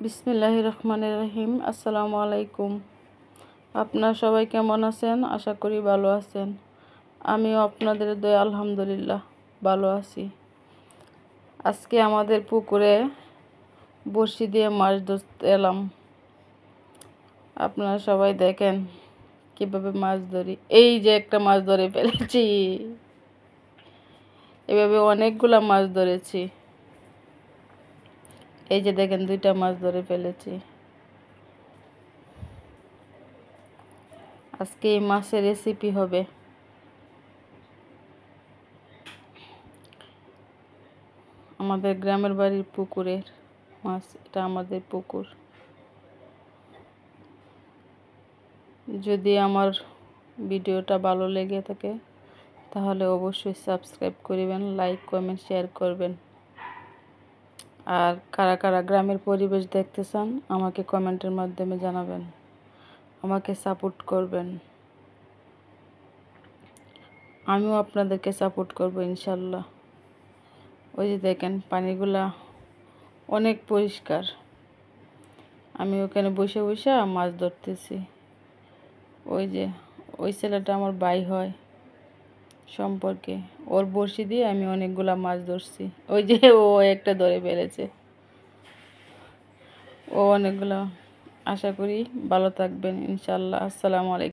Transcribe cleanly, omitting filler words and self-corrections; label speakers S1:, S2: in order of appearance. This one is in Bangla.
S1: বিসমিল্লাহির রহমানির রহিম। আসসালামু আলাইকুম। আপনারা সবাই কেমন আছেন? আশা করি ভালো আছেন। আমিও আপনাদের দয়ায় আলহামদুলিল্লাহ ভালো আছি। আজকে আমাদের পুকুরে বড়শি দিয়ে মাছ ধরতে এলাম। আপনারা সবাই দেখেন কিভাবে মাছ ধরি। এই যে একটা মাছ ধরে ফেলেছি। এভাবে অনেকগুলা মাছ ধরেছি। এই যে দেখেন দুইটা মাছ ধরে ফেলেছি। আজকে এই মাছের রেসিপি হবে। আমাদের গ্রামের বাড়ির পুকুরের মাছ, এটা আমাদের পুকুর। যদি আমার ভিডিওটা ভালো লেগে থাকে তাহলে অবশ্যই সাবস্ক্রাইব করবেন, লাইক কমেন্ট শেয়ার করবেন। আর কারা কারা গ্রামের পরিবেশ দেখতে চান আমাকে কমেন্টের মাধ্যমে জানাবেন, আমাকে সাপোর্ট করবেন। আমিও আপনাদেরকে সাপোর্ট করব ইনশাল্লাহ। ওই যে দেখেন পানিগুলা অনেক পরিষ্কার। আমি ওখানে বসে বসে মাছ ধরতেছি। ওই যে ওই ছেলেটা আমার ভাই হয় সম্পর্কে, ওর বড়শি দিয়ে আমি অনেকগুলা মাছ ধরছি। ওই যে ও একটা ধরে ফেলেছে। ও অনেকগুলা। আশা করি ভালো থাকবেন ইনশাল্লাহ। আসসালামু আলাইকুম।